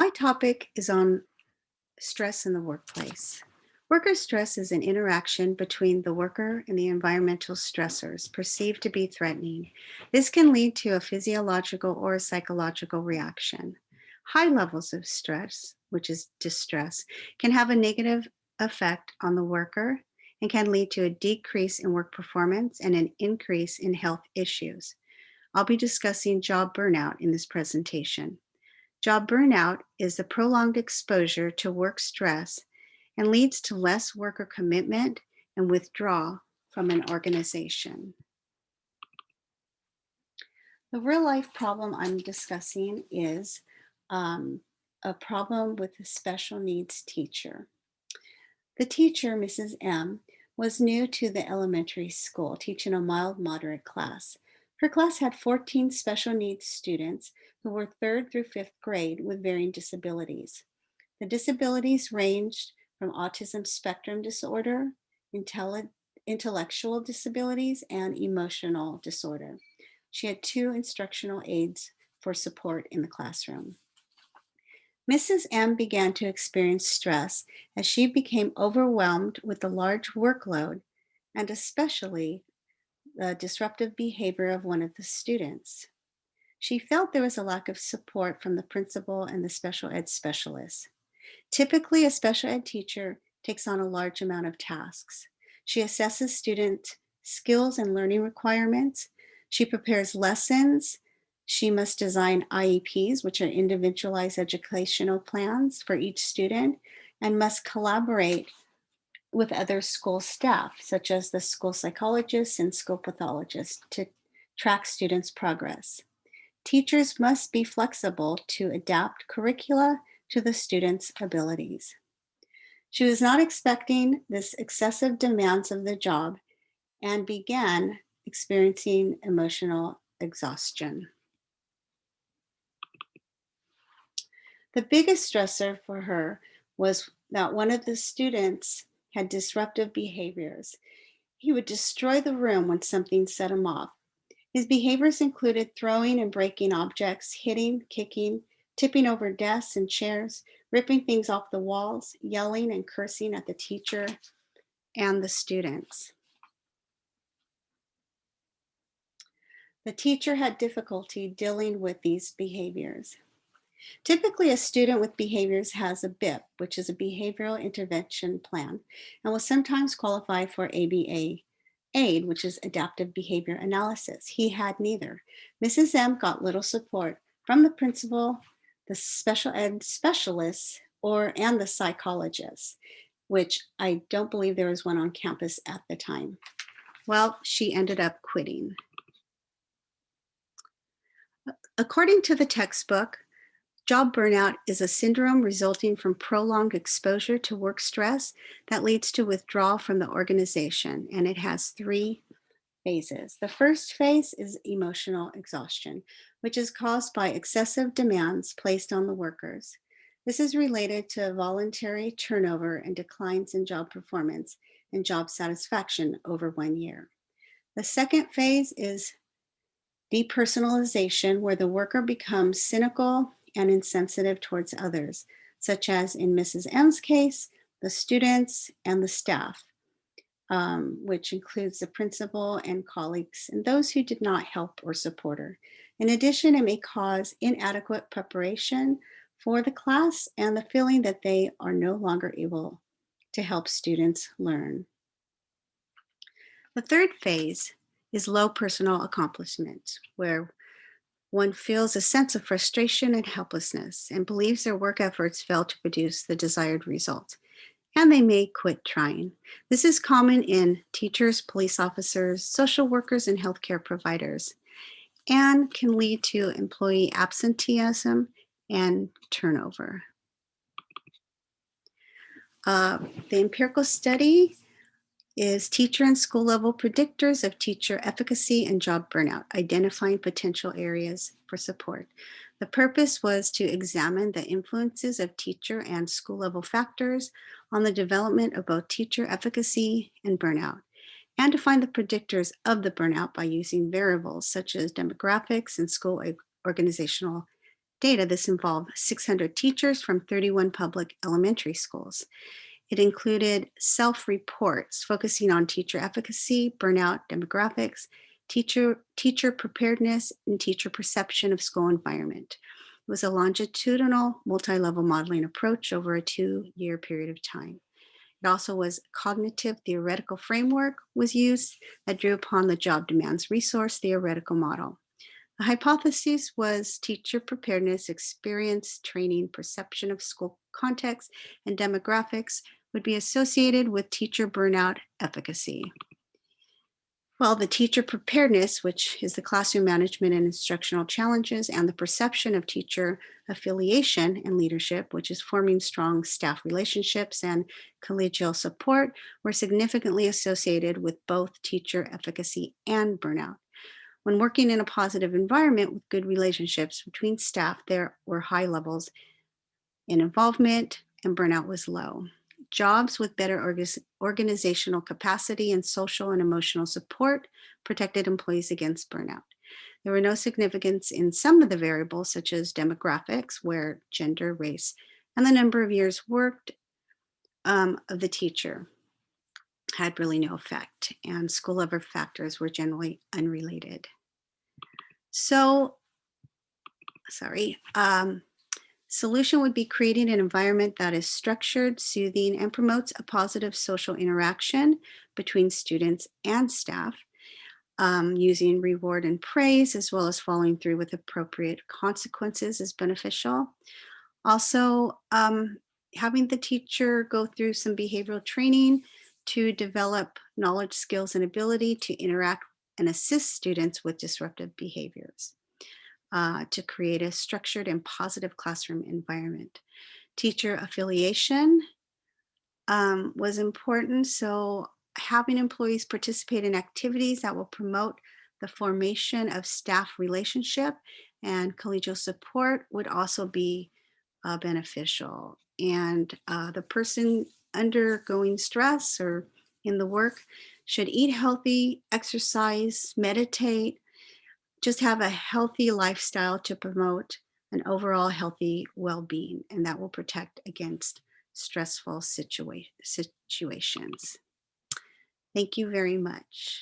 My topic is on stress in the workplace. Worker stress is an interaction between the worker and the environmental stressors perceived to be threatening. This can lead to a physiological or a psychological reaction. High levels of stress, which is distress, can have a negative effect on the worker and can lead to a decrease in work performance and an increase in health issues. I'll be discussing job burnout in this presentation. Job burnout is the prolonged exposure to work stress and leads to less worker commitment and withdrawal from an organization. The real life problem I'm discussing is a problem with a special needs teacher. The teacher, Mrs. M, was new to the elementary school, teaching a mild moderate class. Her class had 14 special needs students who were third through fifth grade with varying disabilities. The disabilities ranged from autism spectrum disorder, intellectual disabilities, and emotional disorder. She had 2 instructional aides for support in the classroom. Mrs. M began to experience stress as she became overwhelmed with the large workload and especially the disruptive behavior of one of the students. She felt there was a lack of support from the principal and the special ed specialist. Typically, a special ed teacher takes on a large amount of tasks. She assesses student skills and learning requirements. She prepares lessons. She must design IEPs, which are individualized educational plans for each student, and must collaborate with other school staff, such as the school psychologists and school pathologists, to track students' progress. Teachers must be flexible to adapt curricula to the students' abilities. She was not expecting this excessive demands of the job and began experiencing emotional exhaustion. The biggest stressor for her was that one of the students had disruptive behaviors. He would destroy the room when something set him off. His behaviors included throwing and breaking objects, hitting, kicking, tipping over desks and chairs, ripping things off the walls, yelling and cursing at the teacher and the students. The teacher had difficulty dealing with these behaviors. Typically, a student with behaviors has a BIP, which is a behavioral intervention plan, and will sometimes qualify for ABA aid, which is adaptive behavior analysis. He had neither. Mrs. M got little support from the principal, the special ed specialists, and the psychologist, which I don't believe there was one on campus at the time. Well, she ended up quitting. According to the textbook, job burnout is a syndrome resulting from prolonged exposure to work stress that leads to withdrawal from the organization, and it has 3 phases. The first phase is emotional exhaustion, which is caused by excessive demands placed on the workers. This is related to voluntary turnover and declines in job performance and job satisfaction over 1 year. The second phase is depersonalization, where the worker becomes cynical and insensitive towards others, such as in Mrs. M's case, the students and the staff, which includes the principal and colleagues and those who did not help or support her. In addition, it may cause inadequate preparation for the class and the feeling that they are no longer able to help students learn. The third phase is low personal accomplishment, where one feels a sense of frustration and helplessness and believes their work efforts fail to produce the desired result, and they may quit trying. This is common in teachers, police officers, social workers, and healthcare providers, and can lead to employee absenteeism and turnover. The empirical study is teacher and school level predictors of teacher efficacy and job burnout, identifying potential areas for support. The purpose was to examine the influences of teacher and school level factors on the development of both teacher efficacy and burnout, and to find the predictors of the burnout by using variables such as demographics and school organizational data. This involved 600 teachers from 31 public elementary schools. It included self-reports focusing on teacher efficacy, burnout demographics, teacher preparedness, and teacher perception of school environment. It was a longitudinal, multi-level modeling approach over a 2-year period of time. It also was cognitive theoretical framework was used that drew upon the job demands resource theoretical model. The hypothesis was teacher preparedness, experience, training, perception of school context, and demographics would be associated with teacher burnout efficacy. Well, the teacher preparedness, which is the classroom management and instructional challenges, and the perception of teacher affiliation and leadership, which is forming strong staff relationships and collegial support, were significantly associated with both teacher efficacy and burnout. When working in a positive environment with good relationships between staff, there were high levels in involvement and burnout was low. Jobs with better organizational capacity and social and emotional support protected employees against burnout. There were no significance in some of the variables, such as demographics, where gender, race, and the number of years worked of the teacher had really no effect, and school level factors were generally unrelated. So, solution would be creating an environment that is structured, soothing, and promotes a positive social interaction between students and staff, using reward and praise, as well as following through with appropriate consequences is beneficial. Also, having the teacher go through some behavioral training to develop knowledge, skills, and ability to interact and assist students with disruptive behaviors. To create a structured and positive classroom environment. Teacher affiliation was important. So having employees participate in activities that will promote the formation of staff relationship and collegial support would also be beneficial. And the person undergoing stress or in the work should eat healthy, exercise, meditate, just have a healthy lifestyle to promote an overall healthy well-being, and that will protect against stressful situations. Thank you very much.